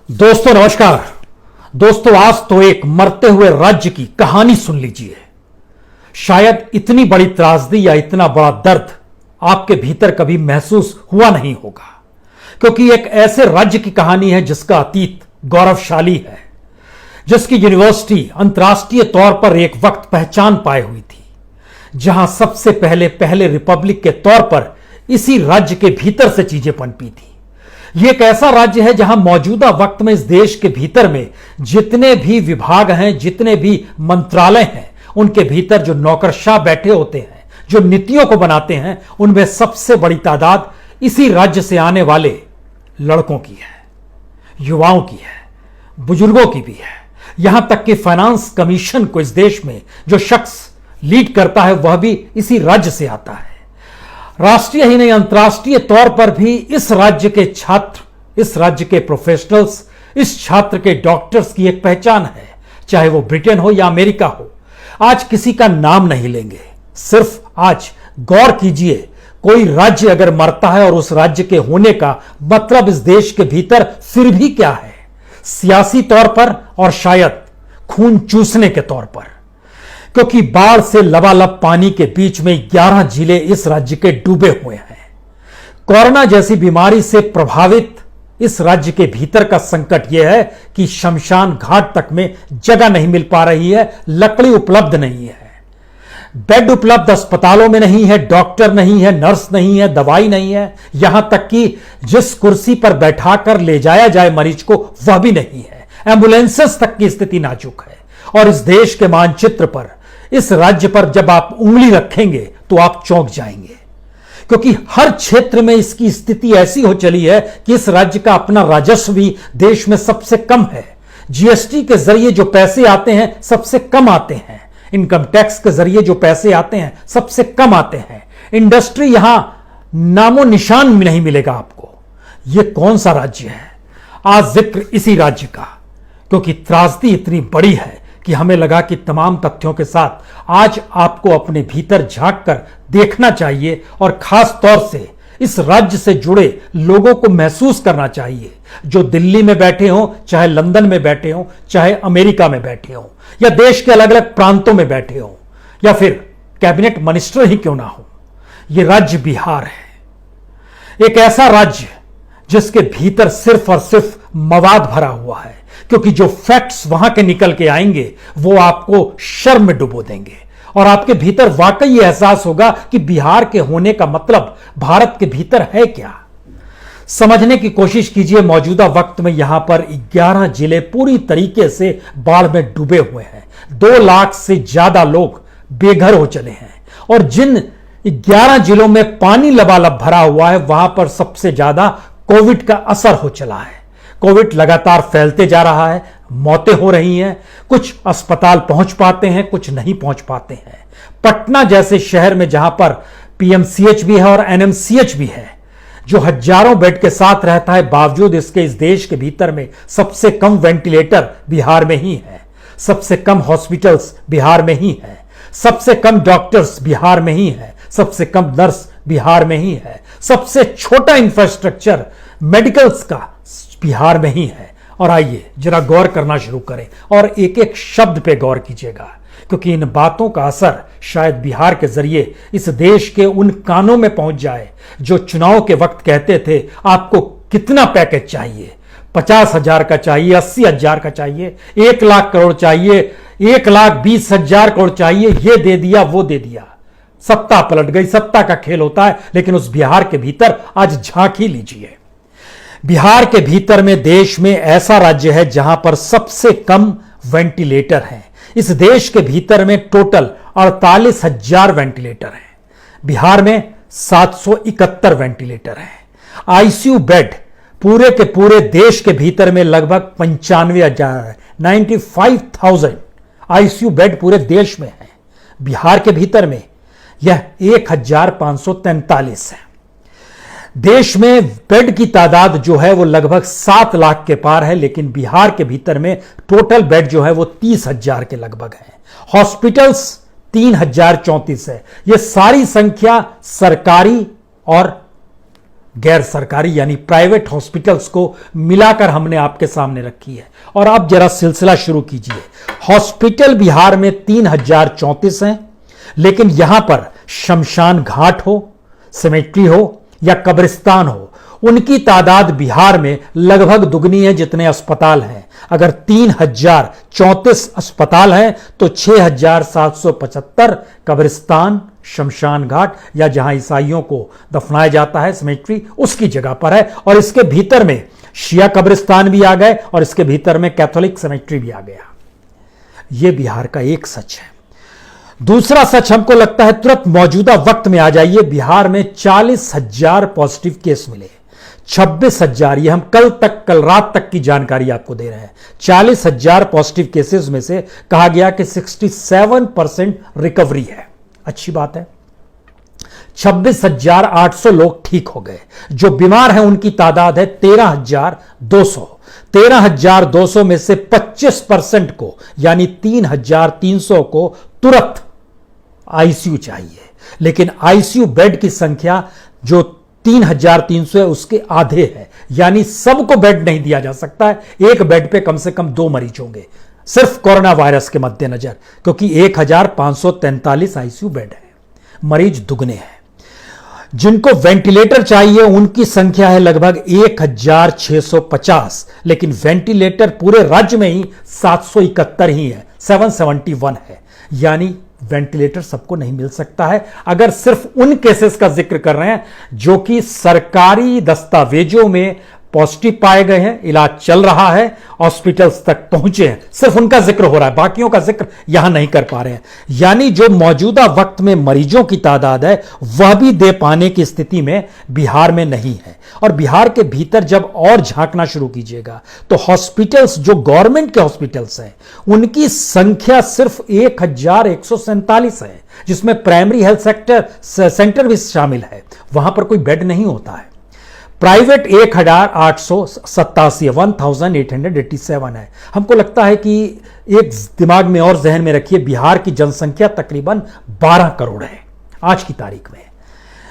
दोस्तों नमस्कार। दोस्तों आज तो एक मरते हुए राज्य की कहानी सुन लीजिए। शायद इतनी बड़ी त्रासदी या इतना बड़ा दर्द आपके भीतर कभी महसूस हुआ नहीं होगा, क्योंकि एक ऐसे राज्य की कहानी है जिसका अतीत गौरवशाली है, जिसकी यूनिवर्सिटी अंतर्राष्ट्रीय तौर पर एक वक्त पहचान पाए हुई थी, जहां सबसे पहले रिपब्लिक के तौर पर इसी राज्य के भीतर से चीजें पनपी थी। यह एक ऐसा राज्य है जहां मौजूदा वक्त में इस देश के भीतर में जितने भी विभाग हैं, जितने भी मंत्रालय हैं, उनके भीतर जो नौकरशाह बैठे होते हैं, जो नीतियों को बनाते हैं, उनमें सबसे बड़ी तादाद इसी राज्य से आने वाले लड़कों की है, युवाओं की है, बुजुर्गों की भी है। यहां तक कि फाइनेंस कमीशन को इस देश में जो शख्स लीड करता है वह भी इसी राज्य से आता है। राष्ट्रीय ही नहीं अंतर्राष्ट्रीय तौर पर भी इस राज्य के छात्र, इस राज्य के प्रोफेशनल्स, इस छात्र के डॉक्टर्स की एक पहचान है, चाहे वो ब्रिटेन हो या अमेरिका हो। आज किसी का नाम नहीं लेंगे, सिर्फ आज गौर कीजिए, कोई राज्य अगर मरता है और उस राज्य के होने का मतलब इस देश के भीतर फिर भी क्या है, सियासी तौर पर और शायद खून चूसने के तौर पर, क्योंकि बाढ़ से लबालब पानी के बीच में 11 जिले इस राज्य के डूबे हुए हैं। कोरोना जैसी बीमारी से प्रभावित इस राज्य के भीतर का संकट यह है कि शमशान घाट तक में जगह नहीं मिल पा रही है, लकड़ी उपलब्ध नहीं है, बेड उपलब्ध अस्पतालों में नहीं है, डॉक्टर नहीं है, नर्स नहीं है, दवाई नहीं है, यहां तक कि जिस कुर्सी पर बैठाकर ले जाया जाए मरीज को वह भी नहीं है। एम्बुलेंसेस तक की स्थिति नाजुक है। और इस देश के मानचित्र पर, इस राज्य पर जब आप उंगली रखेंगे तो आप चौंक जाएंगे, क्योंकि हर क्षेत्र में इसकी स्थिति ऐसी हो चली है कि इस राज्य का अपना राजस्व भी देश में सबसे कम है। जीएसटी के जरिए जो पैसे आते हैं सबसे कम आते हैं, इनकम टैक्स के जरिए जो पैसे आते हैं सबसे कम आते हैं। इंडस्ट्री यहां नामो निशान नहीं मिलेगा आपको। यह कौन सा राज्य है? आज जिक्र इसी राज्य का, क्योंकि त्रासदी इतनी बड़ी है कि हमें लगा कि तमाम तथ्यों के साथ आज आपको अपने भीतर झांक कर देखना चाहिए और खास तौर से इस राज्य से जुड़े लोगों को महसूस करना चाहिए, जो दिल्ली में बैठे हों, चाहे लंदन में बैठे हों, चाहे अमेरिका में बैठे हों, या देश के अलग अलग प्रांतों में बैठे हों, या फिर कैबिनेट मिनिस्टर ही क्यों ना हो। यह राज्य बिहार है, एक ऐसा राज्य जिसके भीतर सिर्फ और सिर्फ मवाद भरा हुआ है, क्योंकि जो फैक्ट्स वहां के निकल के आएंगे वो आपको शर्म में डुबो देंगे और आपके भीतर वाकई ये एहसास होगा कि बिहार के होने का मतलब भारत के भीतर है क्या। समझने की कोशिश कीजिए। मौजूदा वक्त में यहां पर 11 जिले पूरी तरीके से बाढ़ में डूबे हुए हैं। 2 लाख से ज्यादा लोग बेघर हो चले हैं और जिन 11 जिलों में पानी लबालब भरा हुआ है वहां पर सबसे ज्यादा कोविड का असर हो चला है। कोविड लगातार फैलते जा रहा है, मौतें हो रही हैं, कुछ अस्पताल पहुंच पाते हैं, कुछ नहीं पहुंच पाते हैं। पटना जैसे शहर में जहां पर पीएमसीएच भी है और एनएमसीएच भी है, जो हजारों बेड के साथ रहता है, बावजूद इसके इस देश के भीतर में सबसे कम वेंटिलेटर बिहार में ही है, सबसे कम हॉस्पिटल्स बिहार में ही है, सबसे कम डॉक्टर्स बिहार में ही है, सबसे कम नर्स बिहार में ही है, सबसे छोटा इंफ्रास्ट्रक्चर मेडिकल्स का बिहार में ही है। और आइए जरा गौर करना शुरू करें और एक एक शब्द पे गौर कीजिएगा, क्योंकि इन बातों का असर शायद बिहार के जरिए इस देश के उन कानों में पहुंच जाए जो चुनाव के वक्त कहते थे आपको कितना पैकेज चाहिए, 50,000 का चाहिए, 80,000 का चाहिए, 1 लाख करोड़ चाहिए, 1,20,000 करोड़ चाहिए, ये दे दिया वो दे दिया। सत्ता पलट गई, सत्ता का खेल होता है। लेकिन उस बिहार के भीतर आज झांक ही लीजिए। बिहार के भीतर में देश में ऐसा राज्य है जहां पर सबसे कम वेंटिलेटर हैं। इस देश के भीतर में टोटल 48,000 वेंटिलेटर हैं। बिहार में 771 वेंटिलेटर हैं। आईसीयू बेड पूरे के पूरे देश के भीतर में लगभग 95,000 है। 95,000 आईसीयू बेड पूरे देश में है। बिहार के भीतर में यह 1,543 है। देश में बेड की तादाद जो है वो लगभग 7 लाख के पार है, लेकिन बिहार के भीतर में टोटल बेड जो है वो 30,000 के लगभग है। हॉस्पिटल्स 3,034 है। ये सारी संख्या सरकारी और गैर सरकारी यानी प्राइवेट हॉस्पिटल्स को मिलाकर हमने आपके सामने रखी है। और आप जरा सिलसिला शुरू कीजिए। हॉस्पिटल बिहार में 3034 हैं, लेकिन यहां पर शमशान घाट हो, सेमेट्री हो या कब्रिस्तान हो, उनकी तादाद बिहार में लगभग दुगनी है जितने अस्पताल हैं। अगर 3034 अस्पताल हैं तो 6775 कब्रिस्तान, शमशान घाट या जहां ईसाइयों को दफनाया जाता है, सेमेट्री, उसकी जगह पर है। और इसके भीतर में शिया कब्रिस्तान भी आ गए और इसके भीतर में कैथोलिक सेमेट्री भी आ गया। यह बिहार का एक सच है। दूसरा सच हमको लगता है तुरंत मौजूदा वक्त में आ जाइए। बिहार में 40,000 पॉजिटिव केस मिले, 26,000, ये हम कल रात तक की जानकारी आपको दे रहे हैं। 40,000 पॉजिटिव केसेस में से कहा गया कि 67% रिकवरी है। अच्छी बात है। 26,800 लोग ठीक हो गए। जो बीमार हैं उनकी तादाद है 13,200। 13,200 में से 25% को यानी 3,300 को तुरंत आईसीयू चाहिए। लेकिन आईसीयू बेड की संख्या जो 3,300 है उसके आधे है, यानी सबको बेड नहीं दिया जा सकता है। एक बेड पे कम से कम 2 मरीज होंगे, सिर्फ कोरोना वायरस के मद्देनजर, क्योंकि 1,543 आईसीयू बेड है। मरीज दुगने हैं। जिनको वेंटिलेटर चाहिए उनकी संख्या है लगभग 1,650, लेकिन वेंटिलेटर पूरे राज्य में ही 771 ही है, 771 है। यानी वेंटिलेटर सबको नहीं मिल सकता है। अगर सिर्फ उन केसेस का जिक्र कर रहे हैं जो कि सरकारी दस्तावेजों में पॉजिटिव पाए गए हैं, इलाज चल रहा है, हॉस्पिटल्स तक पहुंचे हैं, सिर्फ उनका जिक्र हो रहा है, बाकियों का जिक्र यहां नहीं कर पा रहे हैं। यानी जो मौजूदा वक्त में मरीजों की तादाद है वह भी दे पाने की स्थिति में बिहार में नहीं है। और बिहार के भीतर जब और झांकना शुरू कीजिएगा तो हॉस्पिटल्स जो गवर्नमेंट के हॉस्पिटल्स हैं उनकी संख्या सिर्फ 1,147 है, जिसमें प्राइमरी हेल्थ सेंटर भी शामिल है। वहां पर कोई बेड नहीं होता है। प्राइवेट 1,887 1,887 है। हमको लगता है कि एक दिमाग में और जहन में रखिए, बिहार की जनसंख्या तकरीबन 12 करोड़ है आज की तारीख में।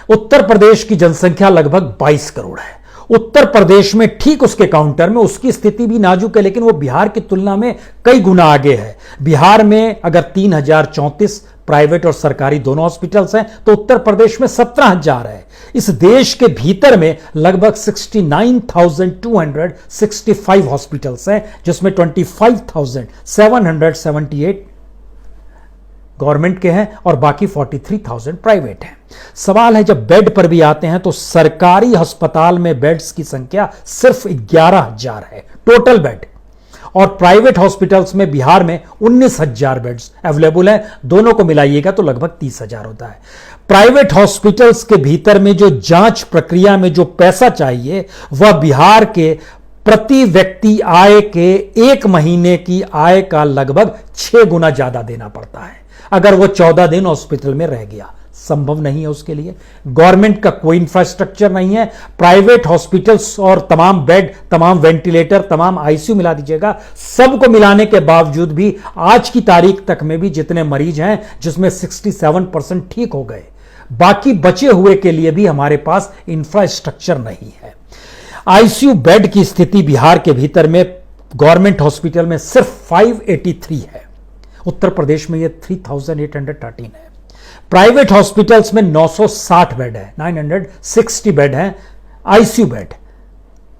उत्तर प्रदेश की जनसंख्या लगभग 22 करोड़ है। उत्तर प्रदेश में ठीक उसके काउंटर में उसकी स्थिति भी नाजुक है, लेकिन वो बिहार की तुलना में कई गुना आगे है। बिहार में अगर 3,034 प्राइवेट और सरकारी दोनों हॉस्पिटल्स हैं तो उत्तर प्रदेश में 17,000 है। इस देश के भीतर में लगभग 69,265 हॉस्पिटल्स हैं, जिसमें 25,778 गवर्नमेंट के हैं और बाकी 43,000 प्राइवेट हैं। सवाल है, जब बेड पर भी आते हैं तो सरकारी अस्पताल में बेड्स की संख्या सिर्फ 11,000 है टोटल बेड, और प्राइवेट हॉस्पिटल्स में बिहार में 19,000 बेड्स अवेलेबल हैं। दोनों को मिलाइएगा तो लगभग 30,000 होता है। प्राइवेट हॉस्पिटल्स के भीतर में जो जांच प्रक्रिया में जो पैसा चाहिए वह बिहार के प्रति व्यक्ति आय के 1 महीने की आय का लगभग 6 गुना ज्यादा देना पड़ता है। अगर वो 14 दिन हॉस्पिटल में रह गया, संभव नहीं है उसके लिए। गवर्नमेंट का कोई इंफ्रास्ट्रक्चर नहीं है। प्राइवेट हॉस्पिटल्स और तमाम बेड, तमाम वेंटिलेटर, तमाम आईसीयू मिला दीजिएगा, सबको मिलाने के बावजूद भी आज की तारीख तक में भी जितने मरीज हैं, जिसमें 67% ठीक हो गए, बाकी बचे हुए के लिए भी हमारे पास इंफ्रास्ट्रक्चर नहीं है। आईसीयू बेड की स्थिति बिहार के भीतर में गवर्नमेंट हॉस्पिटल में सिर्फ 583 है। उत्तर प्रदेश में यह 3,813 है। प्राइवेट हॉस्पिटल्स में 960 बेड है, 960 बेड है। आईसीयू बेड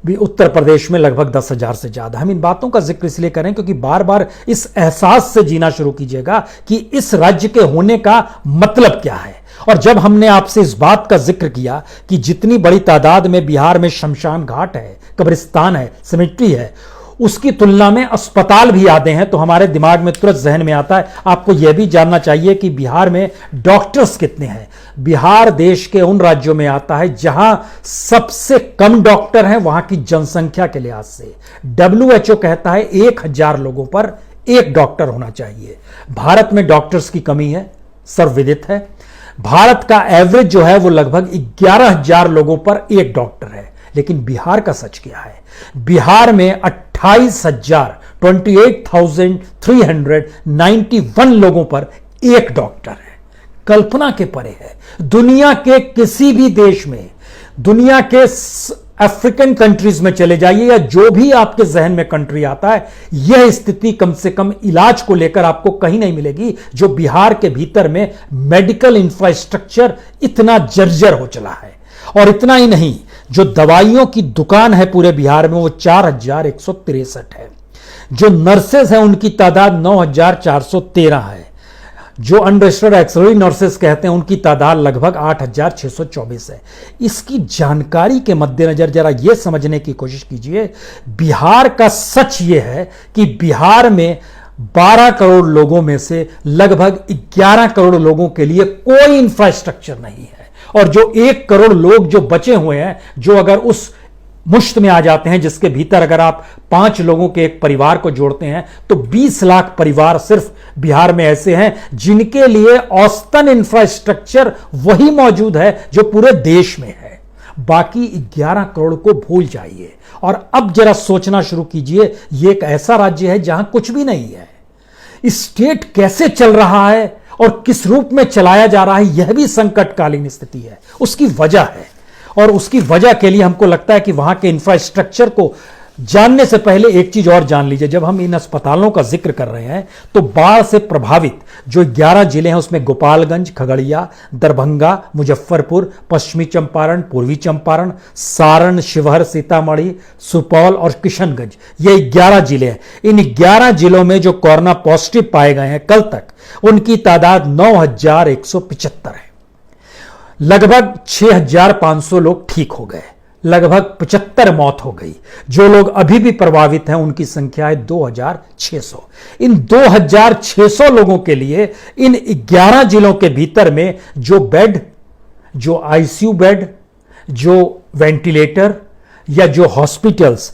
भी उत्तर प्रदेश में लगभग 10,000 से ज्यादा। हम इन बातों का जिक्र इसलिए करें क्योंकि बार बार इस एहसास से जीना शुरू कीजिएगा कि इस राज्य के होने का मतलब क्या है। और जब हमने आपसे इस बात का जिक्र किया कि जितनी बड़ी तादाद में बिहार में शमशान घाट है, कब्रिस्तान है, सेमेट्री है, उसकी तुलना में अस्पताल भी आते हैं, तो हमारे दिमाग में तुरंत जहन में आता है आपको यह भी जानना चाहिए कि बिहार में डॉक्टर्स कितने हैं। बिहार देश के उन राज्यों में आता है जहां सबसे कम डॉक्टर हैं, वहां की जनसंख्या के लिहाज से। WHO कहता है 1,000 लोगों पर 1 डॉक्टर होना चाहिए। भारत में डॉक्टर्स की कमी है, सर्वविदित है। भारत का एवरेज जो है वो लगभग 11,000 लोगों पर 1 डॉक्टर है। लेकिन बिहार का सच क्या है? बिहार में 28,391 लोगों पर 1 डॉक्टर है। कल्पना के परे है। दुनिया के किसी भी देश में दुनिया के अफ्रीकन कंट्रीज में चले जाइए या जो भी आपके जहन में कंट्री आता है, यह स्थिति कम से कम इलाज को लेकर आपको कहीं नहीं मिलेगी जो बिहार के भीतर में मेडिकल इंफ्रास्ट्रक्चर इतना जर्जर हो चला है। और इतना ही नहीं, जो दवाइयों की दुकान है पूरे बिहार में वो 4163 है। जो नर्सेज हैं उनकी तादाद 9413 है। जो अनरजिस्टर्ड एक्सरे नर्सेस कहते हैं उनकी तादाद लगभग 8624 है। इसकी जानकारी के मद्देनजर जरा यह समझने की कोशिश कीजिए, बिहार का सच यह है कि बिहार में 12 करोड़ लोगों में से लगभग 11 करोड़ लोगों के लिए कोई इंफ्रास्ट्रक्चर नहीं है। और जो 1 करोड़ लोग जो बचे हुए हैं, जो अगर उस मुश्त में आ जाते हैं जिसके भीतर अगर आप 5 लोगों के एक परिवार को जोड़ते हैं तो 20 लाख परिवार सिर्फ बिहार में ऐसे हैं जिनके लिए औसतन इंफ्रास्ट्रक्चर वही मौजूद है जो पूरे देश में है। बाकी 11 करोड़ को भूल जाइए और अब जरा सोचना शुरू कीजिए, यह एक ऐसा राज्य है जहां कुछ भी नहीं है। स्टेट कैसे चल रहा है और किस रूप में चलाया जा रहा है, यह भी संकटकालीन स्थिति है। उसकी वजह है, और उसकी वजह के लिए हमको लगता है कि वहां के इंफ्रास्ट्रक्चर को जानने से पहले एक चीज और जान लीजिए। जब हम इन अस्पतालों का जिक्र कर रहे हैं तो बाढ़ से प्रभावित जो 11 जिले हैं उसमें गोपालगंज, खगड़िया, दरभंगा, मुजफ्फरपुर, पश्चिमी चंपारण, पूर्वी चंपारण, सारण, शिवहर, सीतामढ़ी, सुपौल और किशनगंज, ये 11 जिले हैं। इन 11 जिलों में जो कोरोना पॉजिटिव पाए गए हैं कल तक, उनकी तादाद 9175 है। लगभग 6500 लोग ठीक हो गए, लगभग 75 मौत हो गई। जो लोग अभी भी प्रभावित हैं उनकी संख्या है 2600। इन 2600 लोगों के लिए इन 11 जिलों के भीतर में जो बेड, जो आईसीयू बेड, जो वेंटिलेटर या जो हॉस्पिटल्स,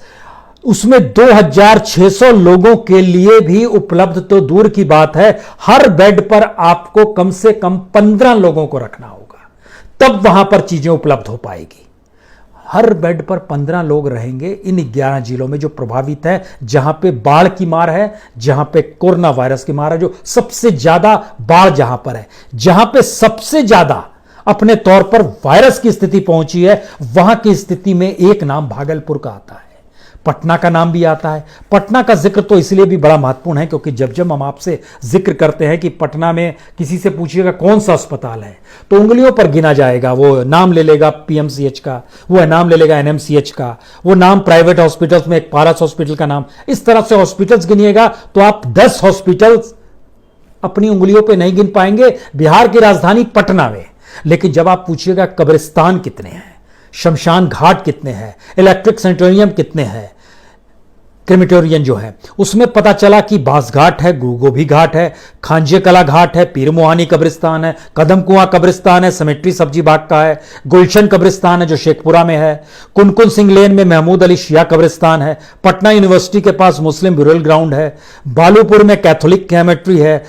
उसमें 2600 लोगों के लिए भी उपलब्ध तो दूर की बात है, हर बेड पर आपको कम से कम 15 लोगों को रखना होगा, तब वहां पर चीजें उपलब्ध हो पाएगी। हर बेड पर 15 लोग रहेंगे इन 11 जिलों में जो प्रभावित है, जहां पे बाढ़ की मार है, जहां पे कोरोना वायरस की मार है, जो सबसे ज्यादा बाढ़ जहां पर है, जहां पे सबसे ज्यादा अपने तौर पर वायरस की स्थिति पहुंची है, वहां की स्थिति में एक नाम भागलपुर का आता है, पटना का नाम भी आता है। पटना का जिक्र तो इसलिए भी बड़ा महत्वपूर्ण है क्योंकि जब जब हम आपसे जिक्र करते हैं कि पटना में किसी से पूछिएगा कौन सा अस्पताल है, तो उंगलियों पर गिना जाएगा। वो नाम ले लेगा पीएमसीएच का, वो नाम ले लेगा एनएमसीएच का, वो नाम प्राइवेट हॉस्पिटल्स में एक पारस हॉस्पिटल का नाम, इस तरह से हॉस्पिटल्स गिनिएगा तो आप 10 हॉस्पिटल्स अपनी उंगलियों पर नहीं गिन पाएंगे बिहार की राजधानी पटना में। लेकिन जब आप पूछिएगा कब्रिस्तान कितने हैं, शमशान घाट कितने हैं, इलेक्ट्रिक सेंटोरियम कितने हैं, क्रेमेटोरियम जो है, उसमें पता चला कि बांस घाट है, गुरुगोभी घाट है, खांजे कला घाट है, पीर मोहानी कब्रिस्तान है, कदम कुआं कब्रिस्तान है, सेमेट्री सब्जी बाग का है, गुलशन कब्रिस्तान है जो शेखपुरा में है, कुनकुन सिंह लेन में महमूद अली शिया कब्रिस्तान है, पटना यूनिवर्सिटी के पास मुस्लिम ब्यूरल ग्राउंड है, बालूपुर में कैथोलिक कैमेट्री है,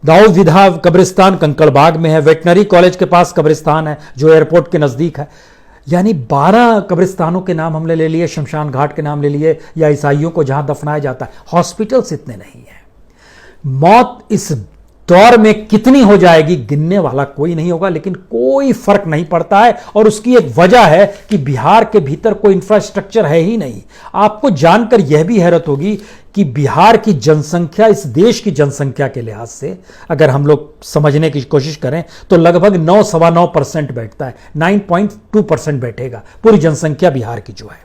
दाऊद विधा कब्रिस्तान कंकड़बाग में है, वेटनरी कॉलेज के पास कब्रिस्तान है जो एयरपोर्ट के नजदीक है। यानी 12 कब्रिस्तानों के नाम हमने ले लिए, शमशान घाट के नाम ले लिए, या ईसाइयों को जहां दफनाया जाता है। हॉस्पिटल्स इतने नहीं है। मौत इस दौर में कितनी हो जाएगी गिनने वाला कोई नहीं होगा, लेकिन कोई फर्क नहीं पड़ता है। और उसकी एक वजह है कि बिहार के भीतर कोई इंफ्रास्ट्रक्चर है ही नहीं। आपको जानकर यह भी हैरत होगी कि बिहार की जनसंख्या इस देश की जनसंख्या के लिहाज से अगर हम लोग समझने की कोशिश करें तो लगभग 9-9.5% बैठता है, 9.2% बैठेगा पूरी जनसंख्या बिहार की जो है।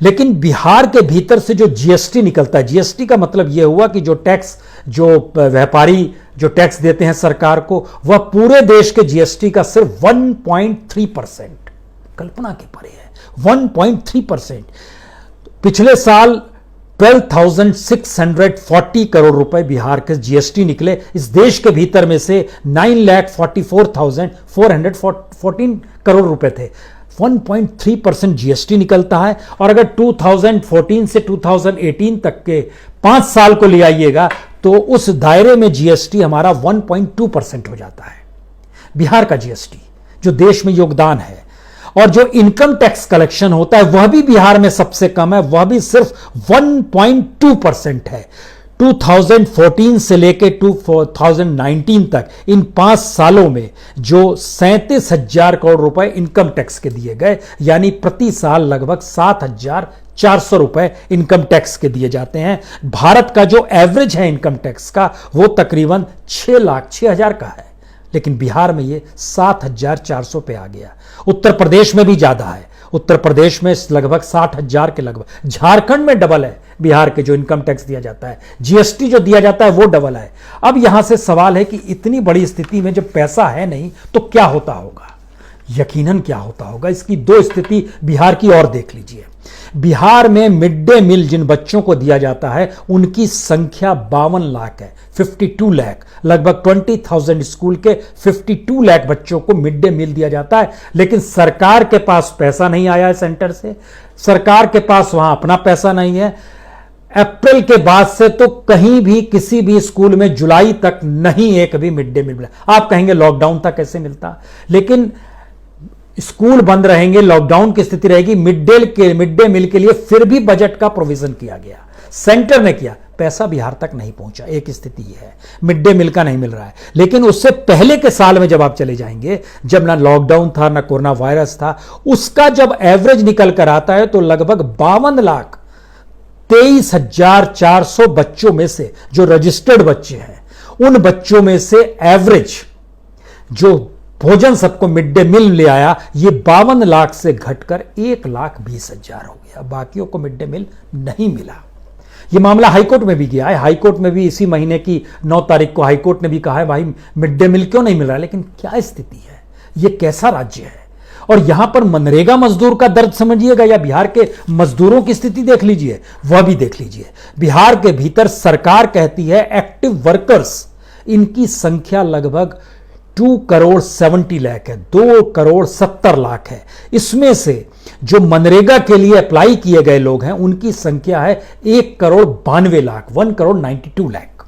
लेकिन बिहार के भीतर से जो जीएसटी निकलता है, जीएसटी का मतलब यह हुआ कि जो टैक्स, जो व्यापारी जो टैक्स देते हैं सरकार को, वह पूरे देश के जीएसटी का सिर्फ 1.3%, कल्पना के परे है, 1.3%। पिछले साल 12,640 करोड़ रुपए बिहार के जीएसटी निकले। इस देश के भीतर में से 9,44,414 करोड़ रुपए थे। 1.3% जीएसटी निकलता है। और अगर 2014 से 2018 तक के 5 साल को ले आइएगा तो उस दायरे में जीएसटी हमारा 1.2% हो जाता है। बिहार का जीएसटी जो देश में योगदान है, और जो इनकम टैक्स कलेक्शन होता है वह भी बिहार में सबसे कम है, वह भी सिर्फ 1.2% है। 2014 से लेके 2019 तक इन 5 सालों में जो 37,000 करोड़ रुपए इनकम टैक्स के दिए गए, यानी प्रति साल लगभग 7,400 रुपए इनकम टैक्स के दिए जाते हैं। भारत का जो एवरेज है इनकम टैक्स का वो तकरीबन 6,06,000 का है, लेकिन बिहार में ये 7,400 पे आ गया। उत्तर प्रदेश में भी ज्यादा है, उत्तर प्रदेश में लगभग 60,000 के लगभग। झारखंड में डबल है बिहार के जो इनकम टैक्स दिया जाता है, जीएसटी जो दिया जाता है वो डबल है। अब यहां से सवाल है कि इतनी बड़ी स्थिति में जब पैसा है नहीं तो क्या होता होगा? यकीनन क्या होता होगा, इसकी 2 स्थिति बिहार की और देख लीजिए। बिहार में मिड डे मील जिन बच्चों को दिया जाता है उनकी संख्या 52 लाख है, 52 लाख, लगभग 20,000 स्कूल के 52 लाख बच्चों को मिड डे मील दिया जाता है। लेकिन सरकार के पास पैसा नहीं आया है सेंटर से, सरकार के पास वहां अपना पैसा नहीं है। अप्रैल के बाद से तो कहीं भी किसी भी स्कूल में जुलाई तक नहीं एक भी मिड डे मील मिला। आप कहेंगे लॉकडाउन तक कैसे मिलता, लेकिन स्कूल बंद रहेंगे, लॉकडाउन की स्थिति रहेगी, मिड डे मील के लिए फिर भी बजट का प्रोविजन किया गया, सेंटर ने किया, पैसा बिहार तक नहीं पहुंचा। एक स्थिति यह है, मिड डे मील का नहीं मिल रहा है। लेकिन उससे पहले के साल में जब आप चले जाएंगे, जब ना लॉकडाउन था ना कोरोना वायरस था, उसका जब एवरेज निकल कर आता है तो लगभग 52,23,400 बच्चों में से जो रजिस्टर्ड बच्चे हैं, उन बच्चों में से एवरेज जो भोजन सबको मिड डे मील ले आया, ये 52 लाख से घटकर 1,20,000 हो गया। बाकियों को मिड डे मील नहीं मिला। ये मामला हाईकोर्ट में भी गया है, हाईकोर्ट में भी इसी महीने की 9 तारीख को हाईकोर्ट ने भी कहा है भाई मिड डे मील क्यों नहीं मिल रहा है। लेकिन क्या स्थिति है, ये कैसा राज्य है? और यहां पर मनरेगा मजदूर का दर्द समझिएगा या बिहार के मजदूरों की स्थिति देख लीजिए, वह भी देख लीजिए। बिहार के भीतर सरकार कहती है एक्टिव वर्कर्स, इनकी संख्या लगभग 2,70,00,000 है, 2,70,00,000 है। इसमें से जो मनरेगा के लिए अप्लाई किए गए लोग हैं उनकी संख्या है 1,92,00,000, 1,92,00,000।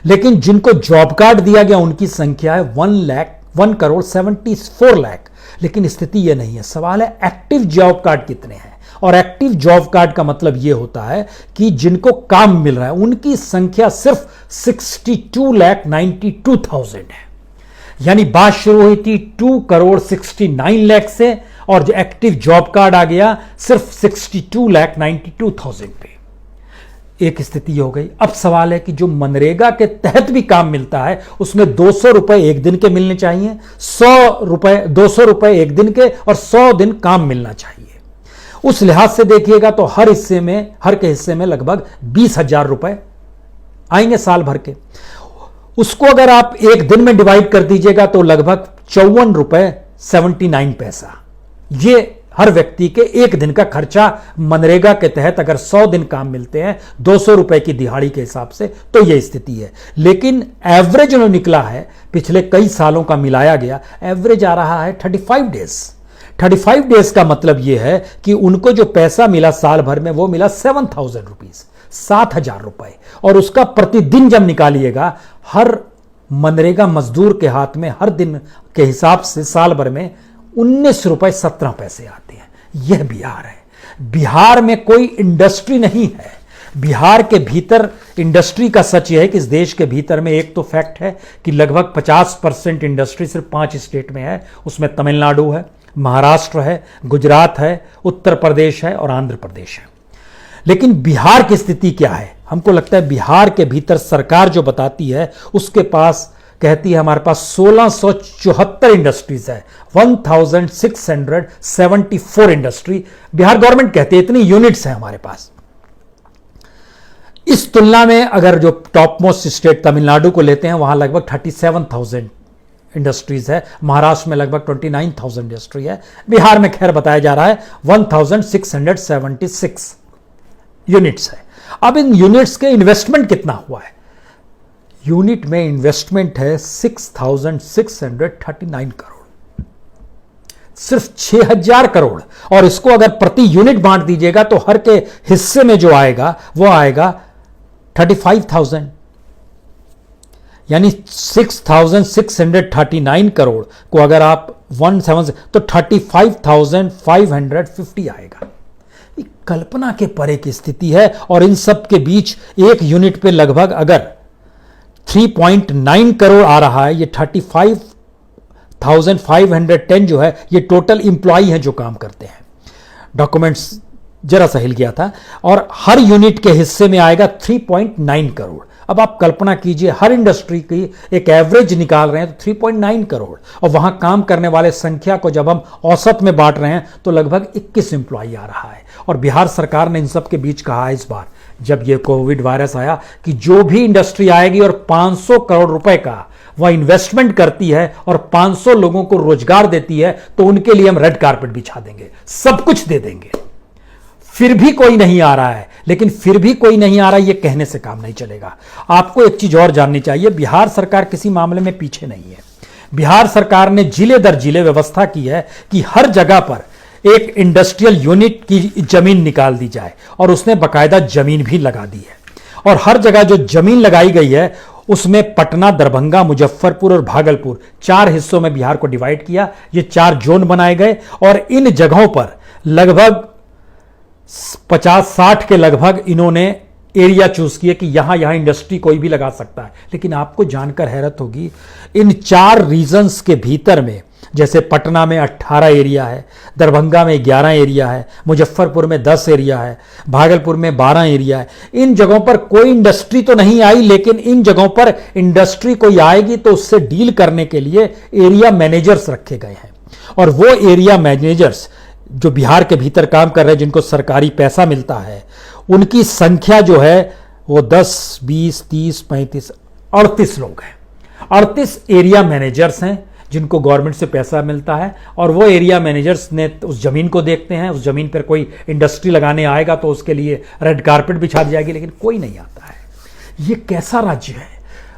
लेकिन जिनको जॉब कार्ड दिया गया उनकी संख्या है 1,74,00,000। लेकिन स्थिति यह नहीं है, सवाल है एक्टिव जॉब कार्ड कितने हैं। और एक्टिव जॉब कार्ड का मतलब यह होता है कि जिनको काम मिल रहा है उनकी संख्या सिर्फ 62,92,000 है। यानी बात शुरू हुई थी 2,69,00,000 से और जो एक्टिव जॉब कार्ड आ गया सिर्फ 62,92,000 पे। एक स्थिति हो गई। अब सवाल है कि जो मनरेगा के तहत भी काम मिलता है उसमें 200 रुपए एक दिन के मिलने चाहिए, 200 रुपए एक दिन के और 100 दिन काम मिलना चाहिए। उस लिहाज से देखिएगा तो हर के हिस्से में लगभग 20,000 रुपए आएंगे साल भर के। उसको अगर आप एक दिन में डिवाइड कर दीजिएगा तो लगभग 54 रुपए 79 पैसा, ये हर व्यक्ति के एक दिन का खर्चा मनरेगा के तहत अगर 100 दिन काम मिलते हैं 200 रुपए की दिहाड़ी के हिसाब से, तो यह स्थिति है। लेकिन एवरेज जो निकला है पिछले कई सालों का मिलाया गया, एवरेज आ रहा है 35 डेज। 35 डेज का मतलब यह है कि उनको जो पैसा मिला साल भर में वो मिला 7,000 रुपीज, 7,000 रुपए। और उसका प्रतिदिन जब निकालिएगा, हर मनरेगा मजदूर के हाथ में हर दिन के हिसाब से साल भर में 19 रुपए 17 पैसे आते हैं। यह बिहार है। बिहार में कोई इंडस्ट्री नहीं है। बिहार के भीतर इंडस्ट्री का सच यह है कि इस देश के भीतर में एक तो फैक्ट है कि लगभग 50% इंडस्ट्री सिर्फ 5 स्टेट में है। उसमें तमिलनाडु है, महाराष्ट्र है, गुजरात है, उत्तर प्रदेश है और आंध्र प्रदेश है। लेकिन बिहार की स्थिति क्या है? हमको लगता है बिहार के भीतर सरकार जो बताती है उसके पास कहती है हमारे पास 1674 इंडस्ट्रीज है, 1674 इंडस्ट्री बिहार गवर्नमेंट कहती है, इतनी यूनिट्स हैं हमारे पास। इस तुलना में अगर जो टॉप मोस्ट स्टेट तमिलनाडु को लेते हैं वहां लगभग 37,000 इंडस्ट्रीज है, महाराष्ट्र में लगभग 29,000 इंडस्ट्री है, बिहार में खैर बताया जा रहा है 1676 यूनिट्स है। अब इन यूनिट्स के इन्वेस्टमेंट कितना हुआ है? यूनिट में इन्वेस्टमेंट है 6,639 करोड़, सिर्फ 6,000 करोड़। और इसको अगर प्रति यूनिट बांट दीजिएगा तो हर के हिस्से में जो आएगा वो आएगा 35,000। यानी 6,639 करोड़ को अगर आप 1/7 तो 35,550 आएगा। कल्पना के परे की स्थिति है। और इन सब के बीच एक यूनिट पे लगभग अगर 3.9 करोड़ आ रहा है, ये 35,510 जो है ये टोटल इंप्लॉई हैं जो काम करते हैं। डॉक्यूमेंट्स जरा सा हिल गया था। और हर यूनिट के हिस्से में आएगा 3.9 करोड़। अब आप कल्पना कीजिए, हर इंडस्ट्री की एक एवरेज निकाल रहे हैं तो 3.9 करोड़, और वहां काम करने वाले संख्या को जब हम औसत में बांट रहे हैं तो लगभग 21 इंप्लॉई आ रहा है। और बिहार सरकार ने इन सब के बीच कहा है इस बार जब ये कोविड वायरस आया कि जो भी इंडस्ट्री आएगी और 500 करोड़ रुपए का वह इन्वेस्टमेंट करती है और 500 लोगों को रोजगार देती है तो उनके लिए हम रेड कारपेट बिछा देंगे, सब कुछ दे देंगे। फिर भी कोई नहीं आ रहा है। लेकिन फिर भी कोई नहीं आ रहा है, यह कहने से काम नहीं चलेगा। आपको एक चीज और जाननी चाहिए, बिहार सरकार किसी मामले में पीछे नहीं है। बिहार सरकार ने जिले दर जिले व्यवस्था की है कि हर जगह पर एक इंडस्ट्रियल यूनिट की जमीन निकाल दी जाए, और उसने बाकायदा जमीन भी लगा दी है। और हर जगह जो जमीन लगाई गई है उसमें पटना, दरभंगा, मुजफ्फरपुर और भागलपुर 4 हिस्सों में बिहार को डिवाइड किया। ये 4 जोन बनाए गए और इन जगहों पर लगभग 50-60 के लगभग इन्होंने एरिया चूज किए कि यहां यहां इंडस्ट्री कोई भी लगा सकता है। लेकिन आपको जानकर हैरत होगी, इन 4 रीजन्स के भीतर में जैसे पटना में 18 एरिया है, दरभंगा में 11 एरिया है, मुजफ्फरपुर में 10 एरिया है, भागलपुर में 12 एरिया है। इन जगहों पर कोई इंडस्ट्री तो नहीं आई, लेकिन इन जगहों पर इंडस्ट्री कोई आएगी तो उससे डील करने के लिए एरिया मैनेजर्स रखे गए हैं। और वो एरिया मैनेजर्स जो बिहार के भीतर काम कर रहे हैं, जिनको सरकारी पैसा मिलता है, उनकी संख्या जो है वो 10, 20, 30, 35, 38 लोग हैं। 38 एरिया मैनेजर्स हैं जिनको गवर्नमेंट से पैसा मिलता है। और वो एरिया मैनेजर्स ने उस जमीन को देखते हैं, उस जमीन पर कोई इंडस्ट्री लगाने आएगा तो उसके लिए रेड कारपेट बिछा दी जाएगी, लेकिन कोई नहीं आता है। ये कैसा राज्य है?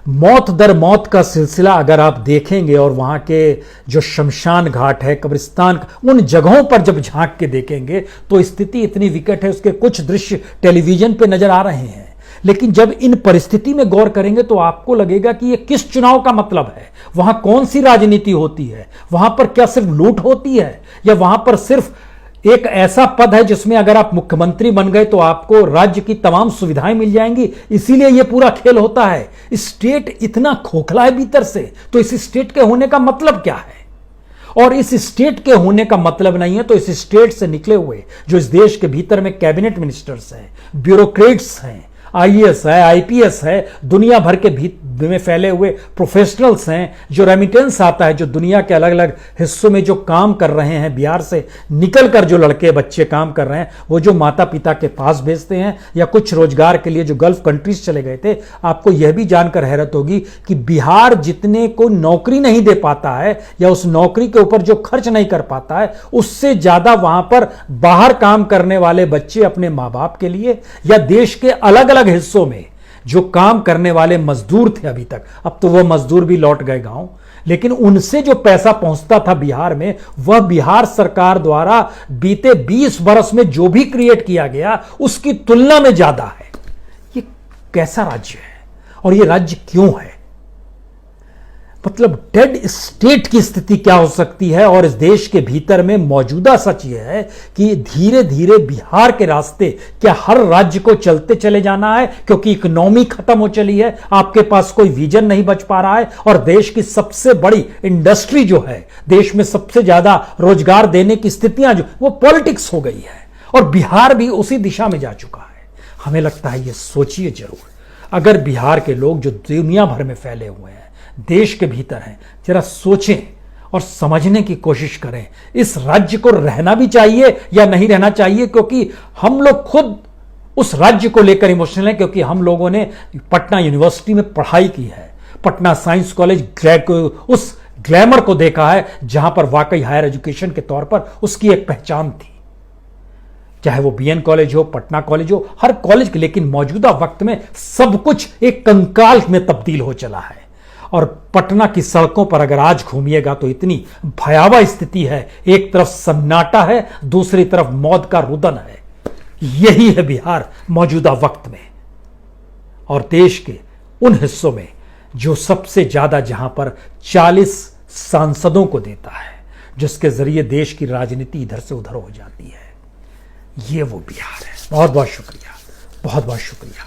मौत दर मौत का सिलसिला अगर आप देखेंगे और वहां के जो शमशान घाट है, कब्रिस्तान, उन जगहों पर जब झांक के देखेंगे तो स्थिति इतनी विकट है। उसके कुछ दृश्य टेलीविजन पे नजर आ रहे हैं, लेकिन जब इन परिस्थिति में गौर करेंगे तो आपको लगेगा कि ये किस चुनाव का मतलब है, वहां कौन सी राजनीति होती है, वहां पर क्या सिर्फ लूट होती है, या वहां पर सिर्फ एक ऐसा पद है जिसमें अगर आप मुख्यमंत्री बन गए तो आपको राज्य की तमाम सुविधाएं मिल जाएंगी, इसीलिए यह पूरा खेल होता है। स्टेट इतना खोखला है भीतर से, तो इस स्टेट के होने का मतलब क्या है? और इस स्टेट के होने का मतलब नहीं है तो इस स्टेट से निकले हुए जो इस देश के भीतर में कैबिनेट मिनिस्टर्स हैं, ब्यूरोक्रेट्स हैं, आईएएस है, आईपीएस है, दुनिया भर के में फैले हुए प्रोफेशनल्स हैं, जो रेमिटेंस आता है, जो दुनिया के अलग अलग हिस्सों में जो काम कर रहे हैं, बिहार से निकलकर जो लड़के बच्चे काम कर रहे हैं, वो जो माता पिता के पास भेजते हैं या कुछ रोजगार के लिए जो गल्फ कंट्रीज चले गए थे। आपको यह भी जानकर हैरत होगी कि बिहार जितने को नौकरी नहीं दे पाता है या उस नौकरी के ऊपर जो खर्च नहीं कर पाता है, उससे ज्यादा वहां पर बाहर काम करने वाले बच्चे अपने माँ बाप के लिए या देश के अलग अलग हिस्सों में जो काम करने वाले मजदूर थे अभी तक, अब तो वो मजदूर भी लौट गए गांव, लेकिन उनसे जो पैसा पहुंचता था बिहार में, वह बिहार सरकार द्वारा बीते 20 वर्ष में जो भी क्रिएट किया गया उसकी तुलना में ज्यादा है। ये कैसा राज्य है और ये राज्य क्यों है? मतलब डेड स्टेट की स्थिति क्या हो सकती है? और इस देश के भीतर में मौजूदा सच यह है कि धीरे धीरे बिहार के रास्ते क्या हर राज्य को चलते चले जाना है, क्योंकि इकोनॉमी खत्म हो चली है, आपके पास कोई विजन नहीं बच पा रहा है, और देश की सबसे बड़ी इंडस्ट्री जो है, देश में सबसे ज्यादा रोजगार देने की स्थितियां जो वो पॉलिटिक्स हो गई है, और बिहार भी उसी दिशा में जा चुका है। हमें लगता है ये सोचिए जरूर, अगर बिहार के लोग जो दुनिया भर में फैले हुए हैं, देश के भीतर हैं, जरा सोचें और समझने की कोशिश करें इस राज्य को रहना भी चाहिए या नहीं रहना चाहिए, क्योंकि हम लोग खुद उस राज्य को लेकर इमोशनल हैं, क्योंकि हम लोगों ने पटना यूनिवर्सिटी में पढ़ाई की है, पटना साइंस कॉलेज उस ग्लैमर को देखा है जहां पर वाकई हायर एजुकेशन के तौर पर उसकी एक पहचान थी, चाहे वो बीएन कॉलेज हो, पटना कॉलेज हो, हर कॉलेज के। लेकिन मौजूदा वक्त में सब कुछ एक कंकाल में तब्दील हो चला है, और पटना की सड़कों पर अगर आज घूमिएगा तो इतनी भयावह स्थिति है, एक तरफ सन्नाटा है, दूसरी तरफ मौत का रुदन है। यही है बिहार मौजूदा वक्त में, और देश के उन हिस्सों में जो सबसे ज्यादा, जहां पर 40 सांसदों को देता है, जिसके जरिए देश की राजनीति इधर से उधर हो जाती है। ये वो बिहार है। बहुत बहुत शुक्रिया, बहुत बहुत शुक्रिया।